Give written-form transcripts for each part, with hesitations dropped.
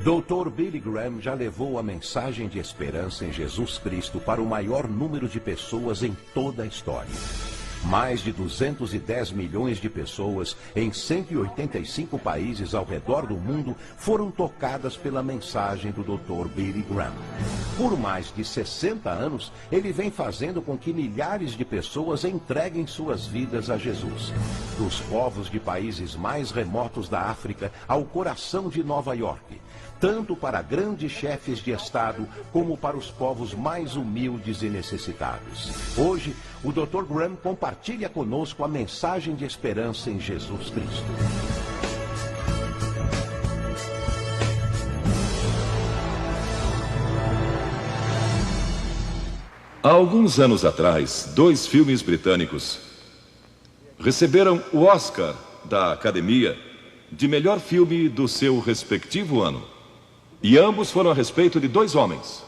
Dr. Billy Graham já levou a mensagem de esperança em Jesus Cristo para o maior número de pessoas em toda a história. Mais de 210 milhões de pessoas em 185 países ao redor do mundo foram tocadas pela mensagem do Dr. Billy Graham. Por mais de 60 anos, ele vem fazendo com que milhares de pessoas entreguem suas vidas a Jesus. Dos povos de países mais remotos da África ao coração de Nova York. Tanto para grandes chefes de Estado, como para os povos mais humildes e necessitados. Hoje, o Dr. Graham compartilha conosco a mensagem de esperança em Jesus Cristo. Há alguns anos atrás, 2 filmes britânicos receberam o Oscar da Academia de melhor filme do seu respectivo ano. E ambos foram a respeito de 2 homens.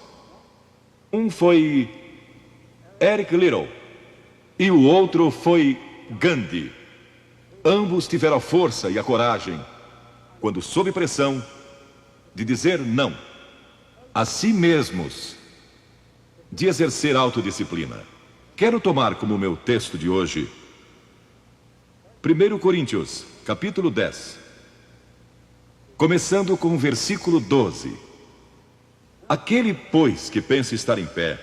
Um foi Eric Liddell e o outro foi Gandhi. Ambos tiveram a força e a coragem, quando sob pressão, de dizer não a si mesmos, de exercer autodisciplina. Quero tomar como meu texto de hoje 1 Coríntios, capítulo 10. Começando com o versículo 12. Aquele, pois, que pensa estar em pé,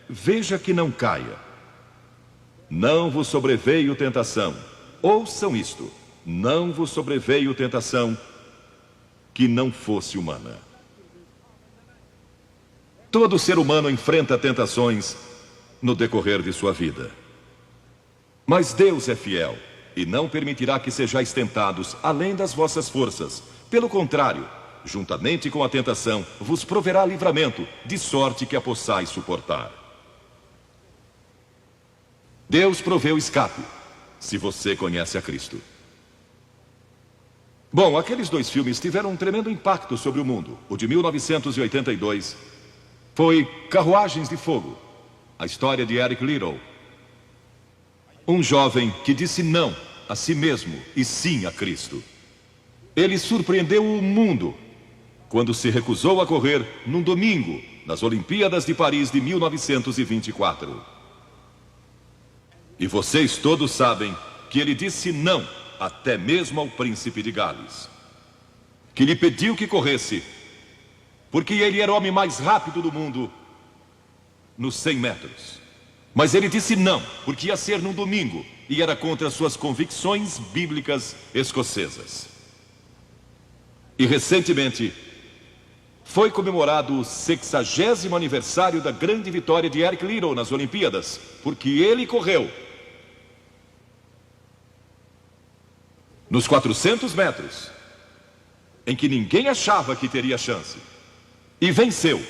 veja que não caia. Não vos sobreveio tentação. Ouçam isto. Não vos sobreveio tentação que não fosse humana. Todo ser humano enfrenta tentações no decorrer de sua vida. Mas Deus é fiel e não permitirá que sejais tentados além das vossas forças. Pelo contrário, juntamente com a tentação, vos proverá livramento, de sorte que a possais suportar. Deus proveu escape, se você conhece a Cristo. Bom, aqueles 2 filmes tiveram um tremendo impacto sobre o mundo. O de 1982 foi Carruagens de Fogo, a história de Eric Liddell. Um jovem que disse não a si mesmo e sim a Cristo. Ele surpreendeu o mundo quando se recusou a correr num domingo nas Olimpíadas de Paris de 1924. E vocês todos sabem que ele disse não até mesmo ao príncipe de Gales, que lhe pediu que corresse, porque ele era o homem mais rápido do mundo nos 100 metros. Mas ele disse não, porque ia ser num domingo e era contra suas convicções bíblicas escocesas. E recentemente foi comemorado o 60º aniversário da grande vitória de Eric Liddell nas Olimpíadas, porque ele correu nos 400 metros, em que ninguém achava que teria chance, e venceu.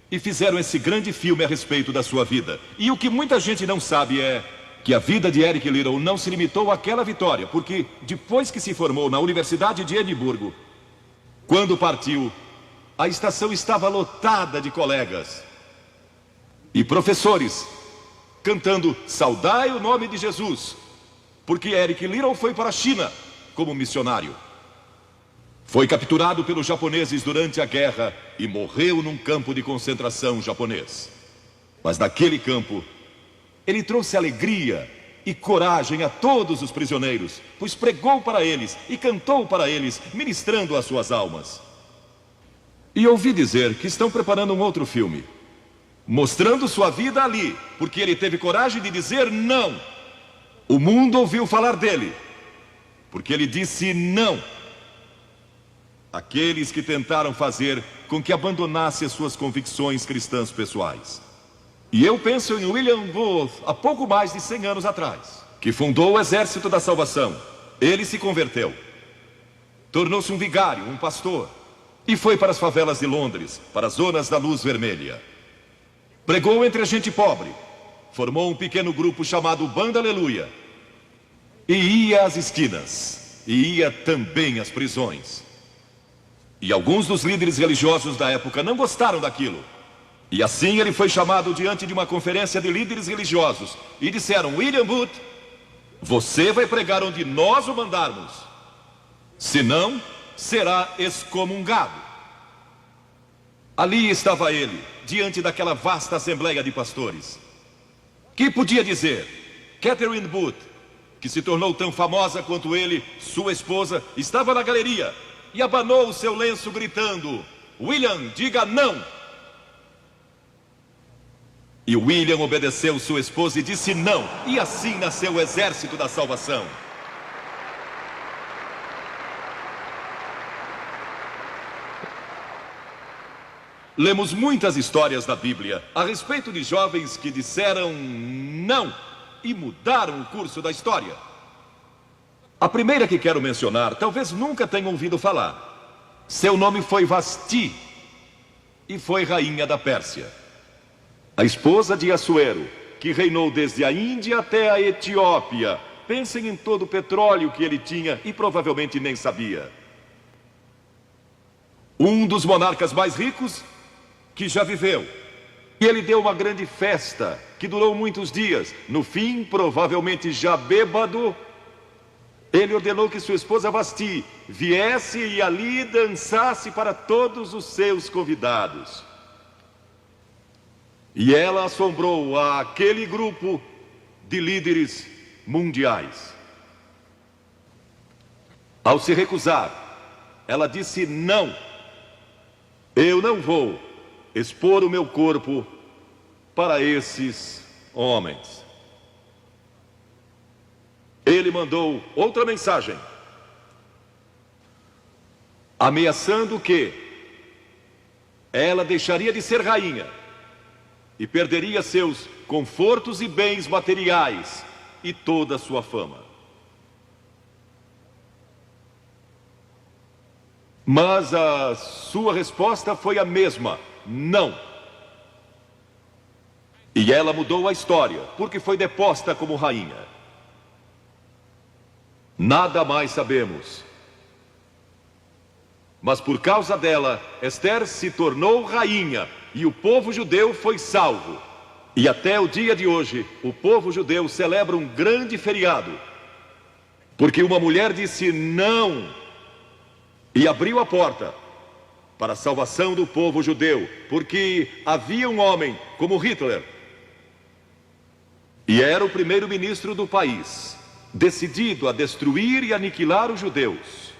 E fizeram esse grande filme a respeito da sua vida. E o que muita gente não sabe é que a vida de Eric Liddell não se limitou àquela vitória, porque depois que se formou na Universidade de Edimburgo, quando partiu, a estação estava lotada de colegas e professores cantando "Saudai o nome de Jesus", porque Eric Liddell foi para a China como missionário. Foi capturado pelos japoneses durante a guerra e morreu num campo de concentração japonês. Mas naquele campo, ele trouxe alegria e coragem a todos os prisioneiros, pois pregou para eles e cantou para eles, ministrando as suas almas. E ouvi dizer que estão preparando um outro filme, mostrando sua vida ali, porque ele teve coragem de dizer não. O mundo ouviu falar dele, porque ele disse não àqueles que tentaram fazer com que abandonasse as suas convicções cristãs pessoais. E eu penso em William Booth, há pouco mais de 100 anos atrás, que fundou o Exército da Salvação. Ele se converteu, tornou-se um vigário, um pastor, e foi para as favelas de Londres, para as zonas da luz vermelha. Pregou entre a gente pobre, formou um pequeno grupo chamado Banda Aleluia, e ia às esquinas, e ia também às prisões. E alguns dos líderes religiosos da época não gostaram daquilo. E assim ele foi chamado diante de uma conferência de líderes religiosos e disseram: William Booth, você vai pregar onde nós o mandarmos, senão será excomungado. Ali estava ele, diante daquela vasta assembleia de pastores. Que podia dizer? Catherine Booth, que se tornou tão famosa quanto ele, sua esposa, estava na galeria e abanou o seu lenço gritando: William, diga não! E William obedeceu sua esposa e disse não, e assim nasceu o exército da salvação. Lemos muitas histórias na Bíblia a respeito de jovens que disseram não e mudaram o curso da história. A primeira que quero mencionar, talvez nunca tenham ouvido falar. Seu nome foi Vasti e foi rainha da Pérsia. A esposa de Assuero, que reinou desde a Índia até a Etiópia. Pensem em todo o petróleo que ele tinha e provavelmente nem sabia. Um dos monarcas mais ricos que já viveu. E ele deu uma grande festa, que durou muitos dias. No fim, provavelmente já bêbado, ele ordenou que sua esposa Vasti viesse e ali dançasse para todos os seus convidados. E ela assombrou aquele grupo de líderes mundiais. Ao se recusar, ela disse não. Eu não vou expor o meu corpo para esses homens. Ele mandou outra mensagem, ameaçando que ela deixaria de ser rainha e perderia seus confortos e bens materiais e toda a sua fama. Mas a sua resposta foi a mesma: não. E ela mudou a história, porque foi deposta como rainha. Nada mais sabemos. Mas por causa dela, Esther se tornou rainha e o povo judeu foi salvo. E até o dia de hoje, o povo judeu celebra um grande feriado, porque uma mulher disse não e abriu a porta para a salvação do povo judeu, porque havia um homem como Hitler, e era o primeiro-ministro do país, decidido a destruir e aniquilar os judeus.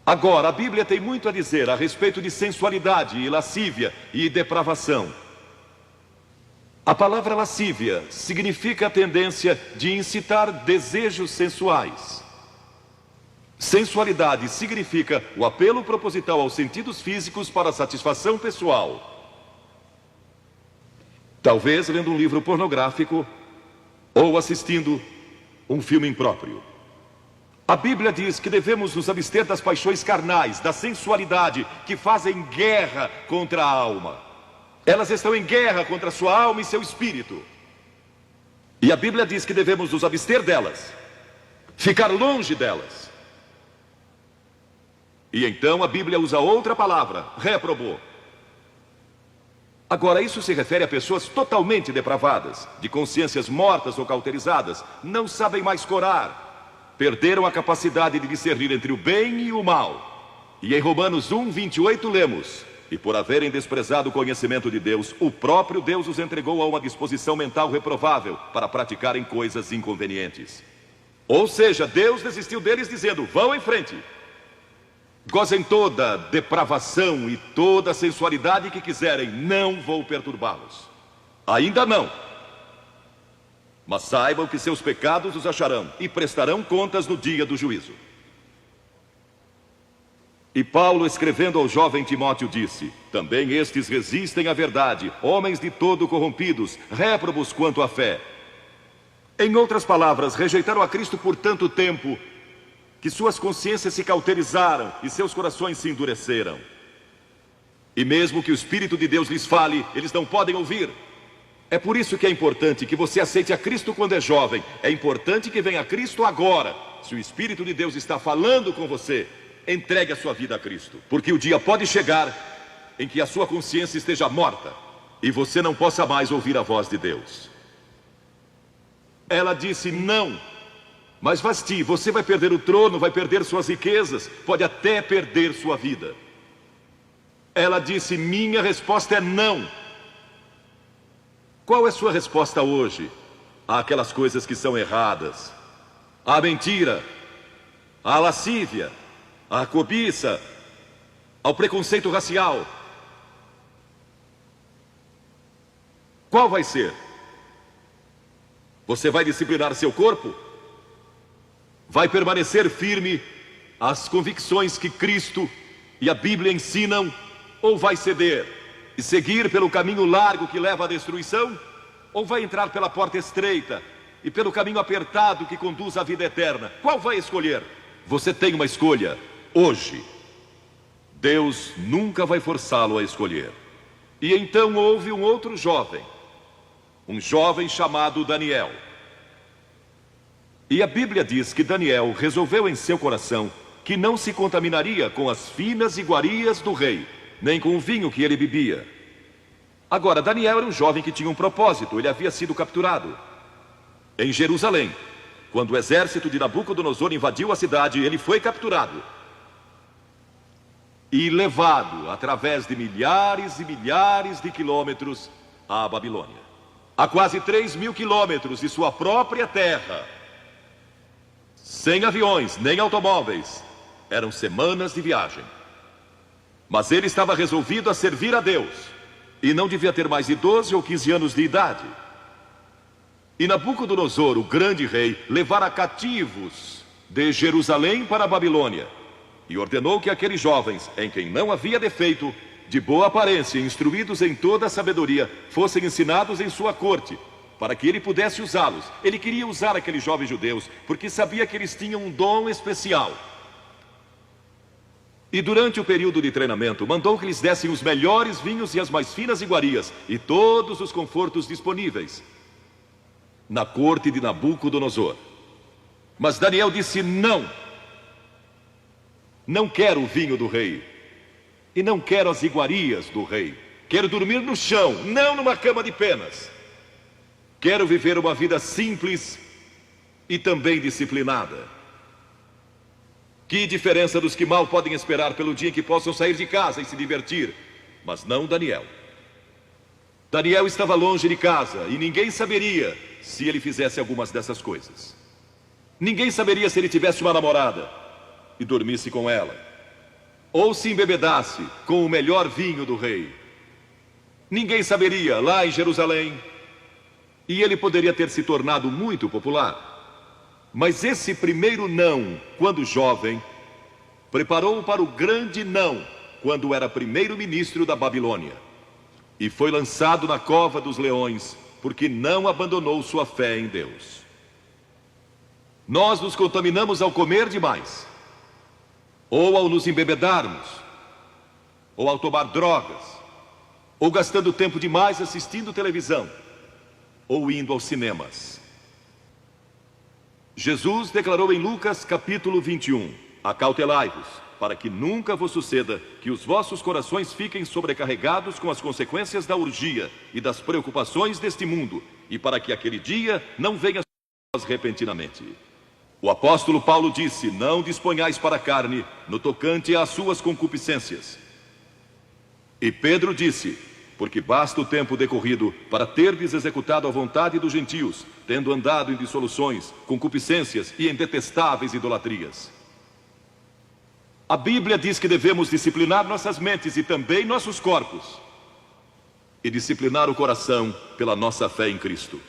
Agora, a Bíblia tem muito a dizer a respeito de sensualidade e lascívia e depravação. A palavra lascívia significa a tendência de incitar desejos sensuais. Sensualidade significa o apelo proposital aos sentidos físicos para satisfação pessoal. Talvez lendo um livro pornográfico ou assistindo um filme impróprio. A Bíblia diz que devemos nos abster das paixões carnais, da sensualidade, que fazem guerra contra a alma. Elas estão em guerra contra a sua alma e seu espírito. E a Bíblia diz que devemos nos abster delas, ficar longe delas. E então a Bíblia usa outra palavra, réprobo. Agora, isso se refere a pessoas totalmente depravadas, de consciências mortas ou cauterizadas, não sabem mais corar, perderam a capacidade de discernir entre o bem e o mal. E em Romanos 1:28 lemos: e por haverem desprezado o conhecimento de Deus, o próprio Deus os entregou a uma disposição mental reprovável para praticarem coisas inconvenientes. Ou seja, Deus desistiu deles dizendo: vão em frente. Gozem toda depravação e toda sensualidade que quiserem, não vou perturbá-los. Ainda não. Mas saibam que seus pecados os acharão e prestarão contas no dia do juízo. E Paulo, escrevendo ao jovem Timóteo, disse: também estes resistem à verdade, homens de todo corrompidos, réprobos quanto à fé. Em outras palavras, rejeitaram a Cristo por tanto tempo que suas consciências se cauterizaram e seus corações se endureceram. E mesmo que o Espírito de Deus lhes fale, eles não podem ouvir. É por isso que é importante que você aceite a Cristo quando é jovem. É importante que venha a Cristo agora. Se o Espírito de Deus está falando com você, entregue a sua vida a Cristo. Porque o dia pode chegar em que a sua consciência esteja morta e você não possa mais ouvir a voz de Deus. Ela disse não. Mas Vasti, você vai perder o trono, vai perder suas riquezas, pode até perder sua vida. Ela disse: minha resposta é não. Qual é sua resposta hoje àquelas coisas que são erradas? À mentira, à lascívia, à cobiça, ao preconceito racial? Qual vai ser? Você vai disciplinar seu corpo? Vai permanecer firme às convicções que Cristo e a Bíblia ensinam? Ou vai ceder e seguir pelo caminho largo que leva à destruição? Ou vai entrar pela porta estreita e pelo caminho apertado que conduz à vida eterna? Qual vai escolher? Você tem uma escolha hoje. Deus nunca vai forçá-lo a escolher. E então houve um outro jovem, um jovem chamado Daniel. E a Bíblia diz que Daniel resolveu em seu coração que não se contaminaria com as finas iguarias do rei, nem com o vinho que ele bebia. Agora, Daniel era um jovem que tinha um propósito. Ele havia sido capturado em Jerusalém. Quando o exército de Nabucodonosor invadiu a cidade, ele foi capturado e levado através de milhares e milhares de quilômetros à Babilônia. A quase 3.000 quilômetros de sua própria terra, sem aviões nem automóveis. Eram semanas de viagem. Mas ele estava resolvido a servir a Deus, e não devia ter mais de 12 ou 15 anos de idade. E Nabucodonosor, o grande rei, levara cativos de Jerusalém para a Babilônia, e ordenou que aqueles jovens, em quem não havia defeito, de boa aparência, instruídos em toda a sabedoria, fossem ensinados em sua corte, para que ele pudesse usá-los. Ele queria usar aqueles jovens judeus, porque sabia que eles tinham um dom especial. E durante o período de treinamento, mandou que lhes dessem os melhores vinhos e as mais finas iguarias, e todos os confortos disponíveis na corte de Nabucodonosor. Mas Daniel disse: não, não quero o vinho do rei, e não quero as iguarias do rei. Quero dormir no chão, não numa cama de penas. Quero viver uma vida simples e também disciplinada. Que diferença dos que mal podem esperar pelo dia em que possam sair de casa e se divertir. Mas não Daniel. Daniel estava longe de casa e ninguém saberia se ele fizesse algumas dessas coisas. Ninguém saberia se ele tivesse uma namorada e dormisse com ela, ou se embebedasse com o melhor vinho do rei. Ninguém saberia lá em Jerusalém, e ele poderia ter se tornado muito popular. Mas esse primeiro não, quando jovem, preparou-o para o grande não, quando era primeiro-ministro da Babilônia, e foi lançado na cova dos leões, porque não abandonou sua fé em Deus. Nós nos contaminamos ao comer demais, ou ao nos embebedarmos, ou ao tomar drogas, ou gastando tempo demais assistindo televisão, ou indo aos cinemas. Jesus declarou em Lucas capítulo 21, acautelai-vos, para que nunca vos suceda que os vossos corações fiquem sobrecarregados com as consequências da orgia e das preocupações deste mundo, e para que aquele dia não venha sobre vós repentinamente. O apóstolo Paulo disse: não disponhais para a carne no tocante às suas concupiscências. E Pedro disse: porque basta o tempo decorrido para terdes executado a vontade dos gentios, tendo andado em dissoluções, concupiscências e em detestáveis idolatrias. A Bíblia diz que devemos disciplinar nossas mentes e também nossos corpos, e disciplinar o coração pela nossa fé em Cristo.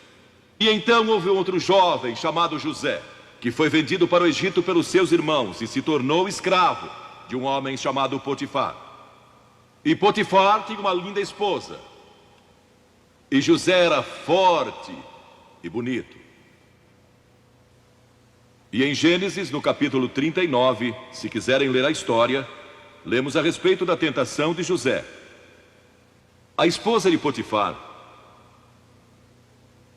E então houve outro jovem chamado José, que foi vendido para o Egito pelos seus irmãos e se tornou escravo de um homem chamado Potifar. E Potifar tinha uma linda esposa, e José era forte e bonito. E em Gênesis, no capítulo 39, se quiserem ler a história, lemos a respeito da tentação de José. A esposa de Potifar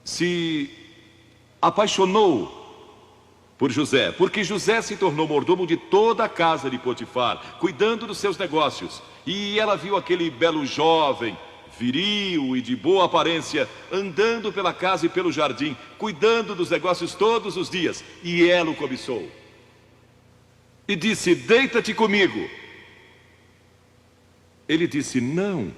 se apaixonou por José, porque José se tornou mordomo de toda a casa de Potifar, cuidando dos seus negócios. E ela viu aquele belo jovem, viril e de boa aparência, andando pela casa e pelo jardim, cuidando dos negócios todos os dias, e ela o cobiçou. E disse: deita-te comigo. Ele disse: não.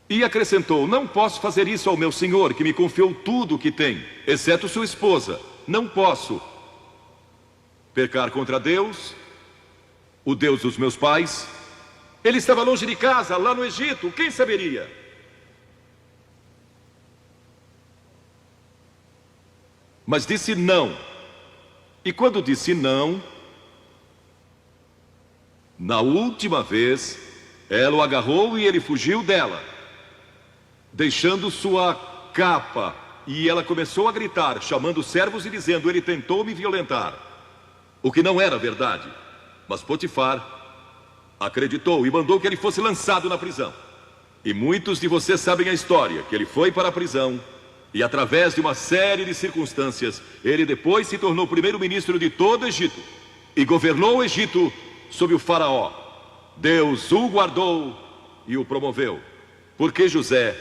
E acrescentou: não posso fazer isso ao meu senhor, que me confiou tudo o que tem, exceto sua esposa. Não posso pecar contra Deus, o Deus dos meus pais. Ele estava longe de casa, lá no Egito, quem saberia? Mas disse não. E quando disse não, na última vez, ela o agarrou e ele fugiu dela, deixando sua capa. E ela começou a gritar, chamando os servos e dizendo: ele tentou me violentar. O que não era verdade. Mas Potifar acreditou e mandou que ele fosse lançado na prisão. E muitos de vocês sabem a história, que ele foi para a prisão. E através de uma série de circunstâncias, ele depois se tornou primeiro-ministro de todo o Egito. E governou o Egito sob o faraó. Deus o guardou e o promoveu. Porque José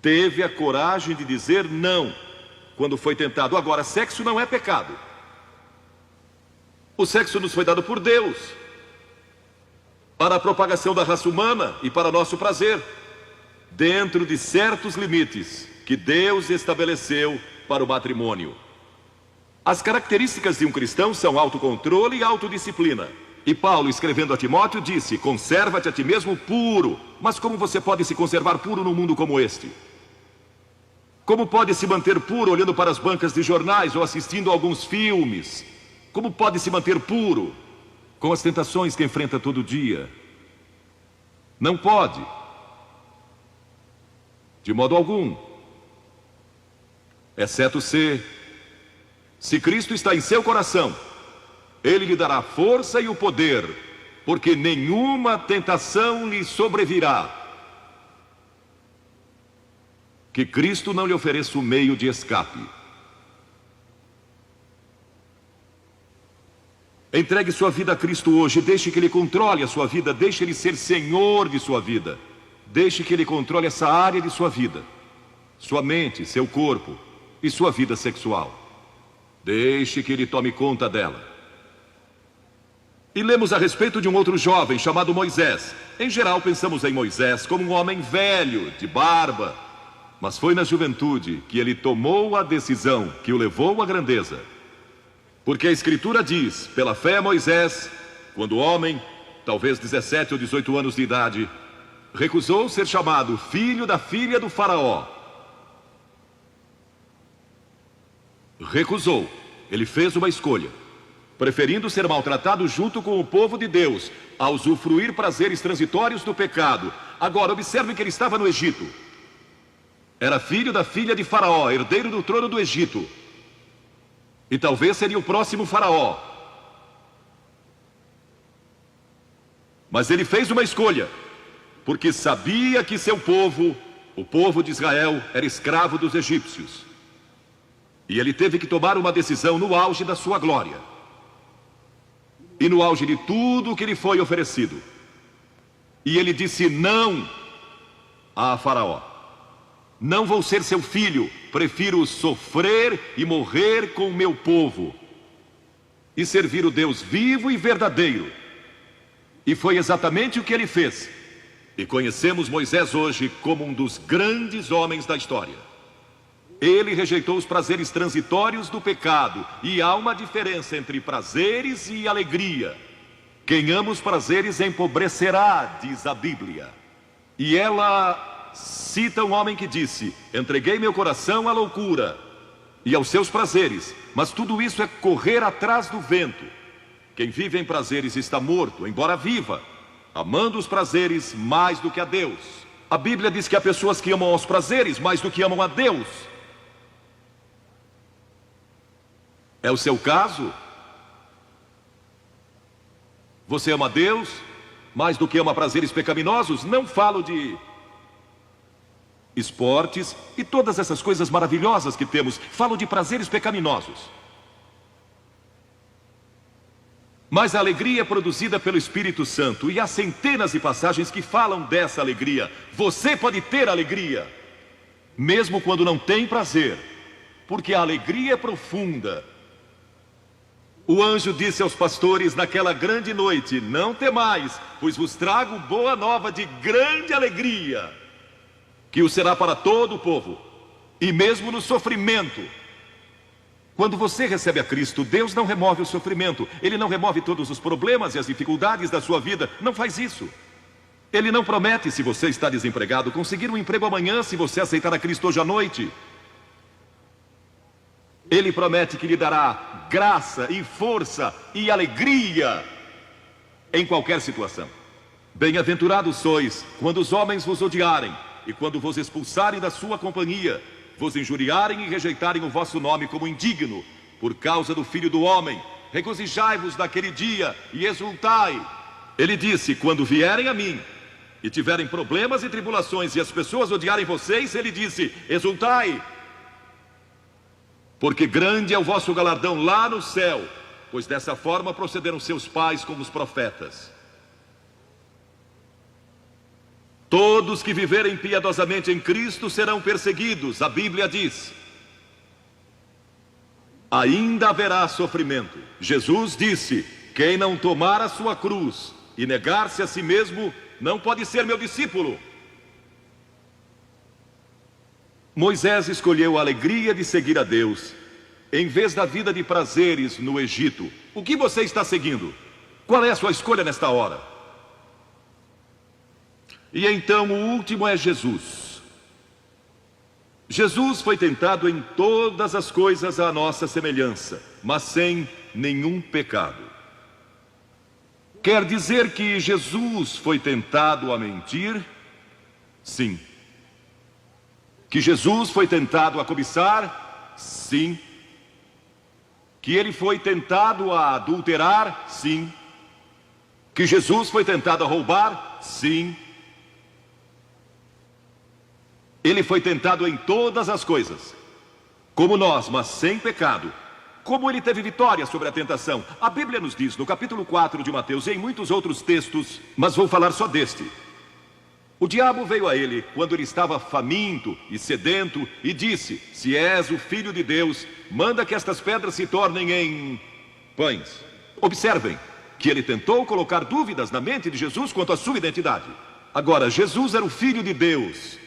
teve a coragem de dizer não quando foi tentado. Agora, sexo não é pecado. O sexo nos foi dado por Deus para a propagação da raça humana e para nosso prazer, dentro de certos limites que Deus estabeleceu para o matrimônio. As características de um cristão são autocontrole e autodisciplina. E Paulo, escrevendo a Timóteo, disse: conserva-te a ti mesmo puro. Mas como você pode se conservar puro num mundo como este? Como pode se manter puro olhando para as bancas de jornais ou assistindo a alguns filmes? Como pode se manter puro com as tentações que enfrenta todo dia? Não pode, de modo algum, exceto se Cristo está em seu coração. Ele lhe dará força e o poder, porque nenhuma tentação lhe sobrevirá que Cristo não lhe ofereça o meio de escape. Entregue sua vida a Cristo hoje, deixe que Ele controle a sua vida, deixe Ele ser Senhor de sua vida. Deixe que Ele controle essa área de sua vida, sua mente, seu corpo e sua vida sexual. Deixe que Ele tome conta dela. E lemos a respeito de um outro jovem chamado Moisés. Em geral pensamos em Moisés como um homem velho, de barba. Mas foi na juventude que ele tomou a decisão que o levou à grandeza. Porque a Escritura diz: pela fé Moisés, quando homem, talvez 17 ou 18 anos de idade, recusou ser chamado filho da filha do faraó. Recusou. Ele fez uma escolha, preferindo ser maltratado junto com o povo de Deus, a usufruir prazeres transitórios do pecado. Agora, observe que ele estava no Egito. Era filho da filha de Faraó, herdeiro do trono do Egito. E talvez seria o próximo faraó. Mas ele fez uma escolha, porque sabia que seu povo, o povo de Israel, era escravo dos egípcios. E ele teve que tomar uma decisão no auge da sua glória. E no auge de tudo o que lhe foi oferecido. E ele disse não a Faraó. Não vou ser seu filho, prefiro sofrer e morrer com o meu povo e servir o Deus vivo e verdadeiro. E foi exatamente o que ele fez. E conhecemos Moisés hoje como um dos grandes homens da história. Ele rejeitou os prazeres transitórios do pecado. E há uma diferença entre prazeres e alegria. Quem ama os prazeres empobrecerá, diz a Bíblia. E ela cita um homem que disse: entreguei meu coração à loucura e aos seus prazeres, mas tudo isso é correr atrás do vento. Quem vive em prazeres está morto, embora viva, amando os prazeres mais do que a Deus. A Bíblia diz que há pessoas que amam aos prazeres mais do que amam a Deus. É o seu caso? Você ama a Deus mais do que ama prazeres pecaminosos? Não falo de esportes e todas essas coisas maravilhosas que temos. Falo de prazeres pecaminosos. Mas a alegria é produzida pelo Espírito Santo. E há centenas de passagens que falam dessa alegria. Você pode ter alegria, mesmo quando não tem prazer. Porque a alegria é profunda. O anjo disse aos pastores naquela grande noite: não temais, pois vos trago boa nova de grande alegria, que o será para todo o povo. E mesmo no sofrimento, quando você recebe a Cristo, Deus não remove o sofrimento. Ele não remove todos os problemas e as dificuldades da sua vida. Não faz isso. Ele não promete, se você está desempregado, conseguir um emprego amanhã se você aceitar a Cristo hoje à noite. Ele promete que lhe dará graça e força e alegria em qualquer situação. Bem-aventurados sois quando os homens vos odiarem e quando vos expulsarem da sua companhia, vos injuriarem e rejeitarem o vosso nome como indigno, por causa do Filho do Homem. Regozijai-vos naquele dia e exultai. Ele disse: quando vierem a mim e tiverem problemas e tribulações e as pessoas odiarem vocês, ele disse: exultai, porque grande é o vosso galardão lá no céu, pois dessa forma procederam seus pais com os profetas. Todos que viverem piedosamente em Cristo serão perseguidos, a Bíblia diz. Ainda haverá sofrimento. Jesus disse: quem não tomar a sua cruz e negar-se a si mesmo, não pode ser meu discípulo. Moisés escolheu a alegria de seguir a Deus, em vez da vida de prazeres no Egito. O que você está seguindo? Qual é a sua escolha nesta hora? E então o último é Jesus. Jesus foi tentado em todas as coisas à nossa semelhança, mas sem nenhum pecado. Quer dizer que Jesus foi tentado a mentir? Sim. Que Jesus foi tentado a cobiçar? Sim. Que ele foi tentado a adulterar? Sim. Que Jesus foi tentado a roubar? Sim. Ele foi tentado em todas as coisas, como nós, mas sem pecado. Como ele teve vitória sobre a tentação? A Bíblia nos diz no capítulo 4 de Mateus e em muitos outros textos, mas vou falar só deste. O diabo veio a ele quando ele estava faminto e sedento e disse: se és o Filho de Deus, manda que estas pedras se tornem em pães. Observem que ele tentou colocar dúvidas na mente de Jesus quanto à sua identidade. Agora, Jesus era o Filho de Deus,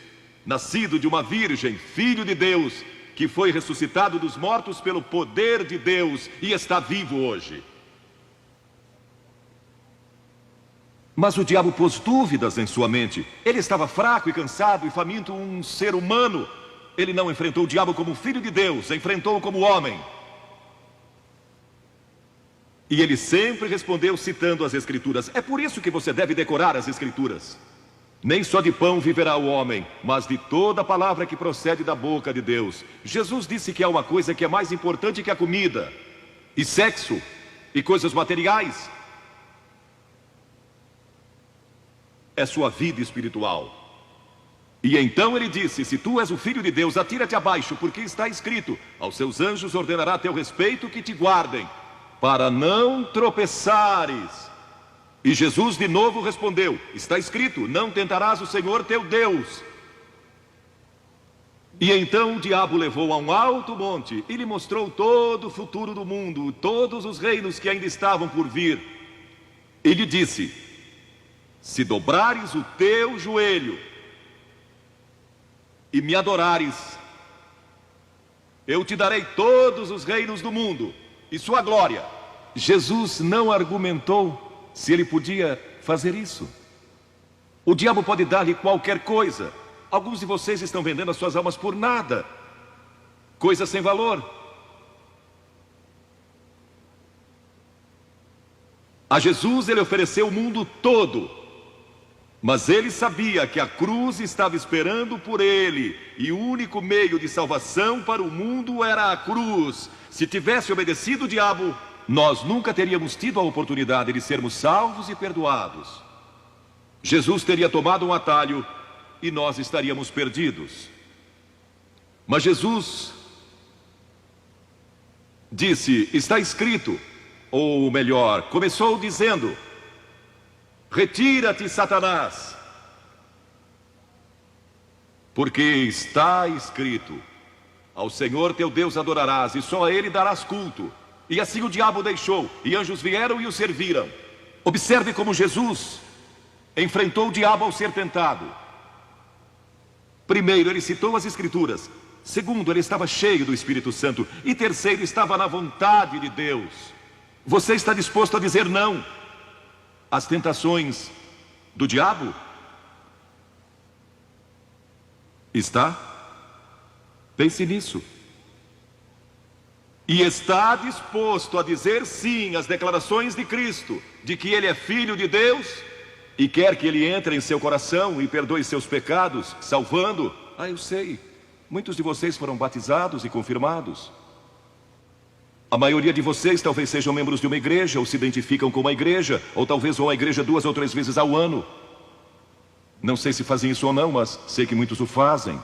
nascido de uma virgem, Filho de Deus, que foi ressuscitado dos mortos pelo poder de Deus e está vivo hoje. Mas o diabo pôs dúvidas em sua mente. Ele estava fraco e cansado e faminto, um ser humano. Ele não enfrentou o diabo como Filho de Deus, enfrentou-o como homem. E ele sempre respondeu citando as Escrituras. É por isso que você deve decorar as Escrituras. Nem só de pão viverá o homem, mas de toda palavra que procede da boca de Deus. Jesus disse que há uma coisa que é mais importante que a comida, e sexo, e coisas materiais. É sua vida espiritual. E então ele disse: se tu és o Filho de Deus, atira-te abaixo, porque está escrito: aos seus anjos ordenará a teu respeito que te guardem, para não tropeçares. E Jesus de novo respondeu: está escrito, não tentarás o Senhor teu Deus. E então o diabo levou a um alto monte e lhe mostrou todo o futuro do mundo, todos os reinos que ainda estavam por vir. E lhe disse: se dobrares o teu joelho e me adorares, eu te darei todos os reinos do mundo e sua glória. Jesus não argumentou se ele podia fazer isso. O diabo pode dar-lhe qualquer coisa. Alguns de vocês estão vendendo as suas almas por nada, coisas sem valor. A Jesus ele ofereceu o mundo todo, mas ele sabia que a cruz estava esperando por ele, e o único meio de salvação para o mundo era a cruz. Se tivesse obedecido o diabo, nós nunca teríamos tido a oportunidade de sermos salvos e perdoados. Jesus teria tomado um atalho e nós estaríamos perdidos. Mas Jesus disse: está escrito, ou melhor, começou dizendo: retira-te, Satanás, porque está escrito: ao Senhor teu Deus adorarás e só a Ele darás culto. E assim o diabo deixou, e anjos vieram e o serviram. Observe como Jesus enfrentou o diabo ao ser tentado. Primeiro, ele citou as Escrituras. Segundo, ele estava cheio do Espírito Santo. E terceiro, estava na vontade de Deus. Você está disposto a dizer não às tentações do diabo? Está? Pense nisso. E está disposto a dizer sim às declarações de Cristo, de que Ele é Filho de Deus, e quer que Ele entre em seu coração e perdoe seus pecados, salvando? Ah, eu sei, muitos de vocês foram batizados e confirmados. A maioria de vocês talvez sejam membros de uma igreja, ou se identificam com uma igreja, ou talvez vão à igreja 2 ou 3 vezes ao ano. Não sei se fazem isso ou não, mas sei que muitos o fazem.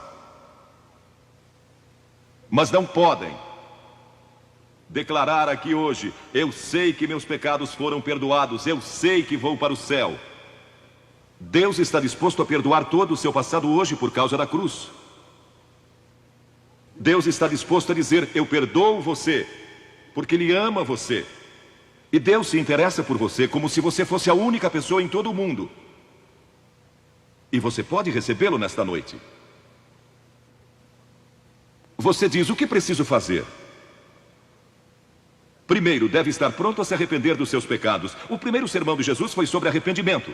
Mas não podem declarar aqui hoje: eu sei que meus pecados foram perdoados, eu sei que vou para o céu. Deus está disposto a perdoar todo o seu passado hoje por causa da cruz. Deus está disposto a dizer: eu perdoo você, porque Ele ama você. E Deus se interessa por você como se você fosse a única pessoa em todo o mundo. E você pode recebê-lo nesta noite. Você diz: o que preciso fazer? Primeiro, deve estar pronto a se arrepender dos seus pecados. O primeiro sermão de Jesus foi sobre arrependimento.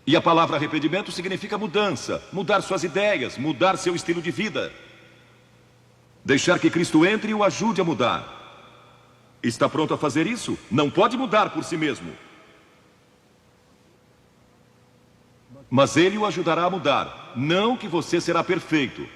E a palavra arrependimento significa mudança, mudar suas ideias, mudar seu estilo de vida. Deixar que Cristo entre e o ajude a mudar. Está pronto a fazer isso? Não pode mudar por si mesmo. Mas Ele o ajudará a mudar. Não que você será perfeito.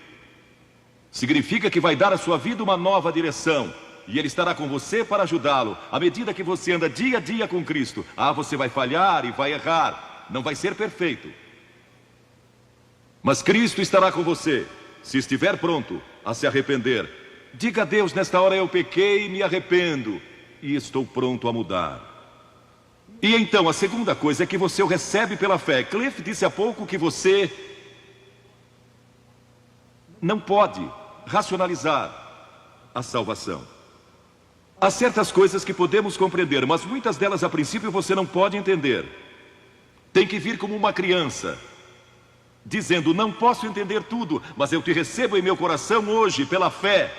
Significa que vai dar à sua vida uma nova direção. E Ele estará com você para ajudá-lo. À medida que você anda dia a dia com Cristo. Ah, você vai falhar e vai errar. Não vai ser perfeito. Mas Cristo estará com você, se estiver pronto a se arrepender. Diga a Deus: nesta hora eu pequei e me arrependo, e estou pronto a mudar. E então a segunda coisa é que você o recebe pela fé. Cliff disse há pouco que você não pode racionalizar a salvação. Há certas coisas que podemos compreender, mas muitas delas a princípio você não pode entender. Tem que vir como uma criança, dizendo: não posso entender tudo, mas eu te recebo em meu coração hoje pela fé.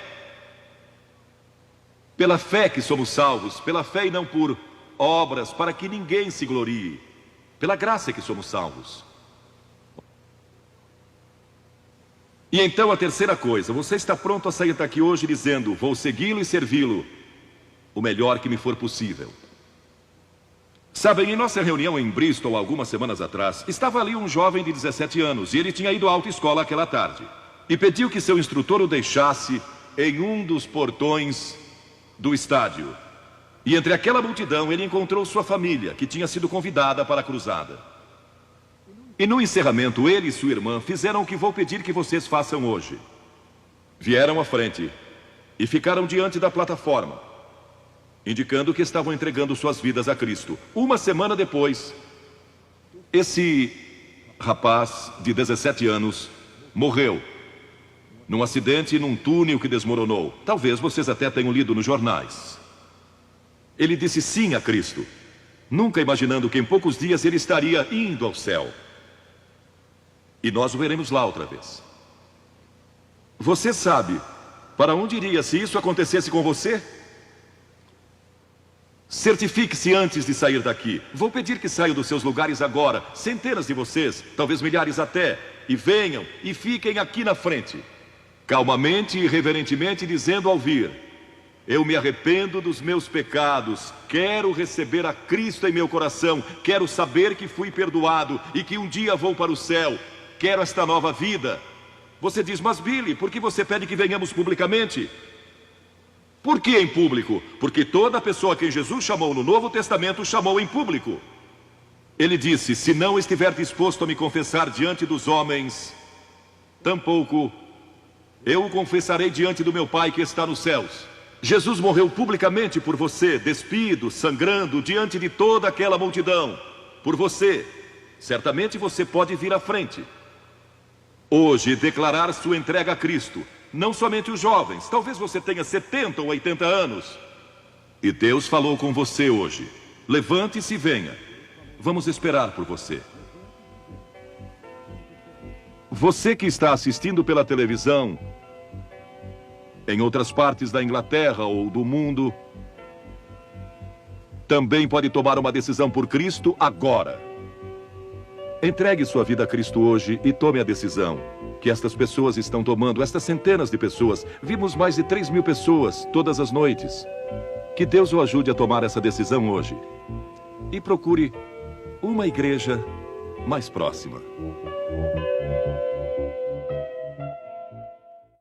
Pela fé que somos salvos, pela fé e não por obras, para que ninguém se glorie. Pela graça que somos salvos. E então a terceira coisa: você está pronto a sair daqui hoje dizendo: vou segui-lo e servi-lo o melhor que me for possível. Sabem, em nossa reunião em Bristol, algumas semanas atrás, estava ali um jovem de 17 anos, e ele tinha ido à autoescola aquela tarde. E pediu que seu instrutor o deixasse em um dos portões do estádio. E entre aquela multidão, ele encontrou sua família, que tinha sido convidada para a cruzada. E no encerramento, ele e sua irmã fizeram o que vou pedir que vocês façam hoje. Vieram à frente e ficaram diante da plataforma, indicando que estavam entregando suas vidas a Cristo. Uma semana depois, esse rapaz de 17 anos morreu num acidente num túnel que desmoronou. Talvez vocês até tenham lido nos jornais. Ele disse sim a Cristo, nunca imaginando que em poucos dias ele estaria indo ao céu. E nós o veremos lá outra vez. Você sabe para onde iria se isso acontecesse com você? Certifique-se antes de sair daqui. Vou pedir que saiam dos seus lugares agora, centenas de vocês, talvez milhares até, e venham e fiquem aqui na frente, calmamente e reverentemente, dizendo ao vir: eu me arrependo dos meus pecados, quero receber a Cristo em meu coração, quero saber que fui perdoado e que um dia vou para o céu, quero esta nova vida. Você diz: mas Billy, por que você pede que venhamos publicamente? Por que em público? Porque toda pessoa a quem Jesus chamou no Novo Testamento chamou em público. Ele disse: se não estiver disposto a me confessar diante dos homens, tampouco eu o confessarei diante do meu Pai que está nos céus. Jesus morreu publicamente por você, despido, sangrando, diante de toda aquela multidão. Por você. Certamente você pode vir à frente hoje e declarar sua entrega a Cristo. Não somente os jovens, talvez você tenha 70 ou 80 anos. E Deus falou com você hoje. Levante-se e venha. Vamos esperar por você. Você que está assistindo pela televisão, em outras partes da Inglaterra ou do mundo, também pode tomar uma decisão por Cristo agora. Entregue sua vida a Cristo hoje e tome a decisão que estas pessoas estão tomando, estas centenas de pessoas. Vimos mais de 3.000 pessoas todas as noites. Que Deus o ajude a tomar essa decisão hoje. E procure uma igreja mais próxima.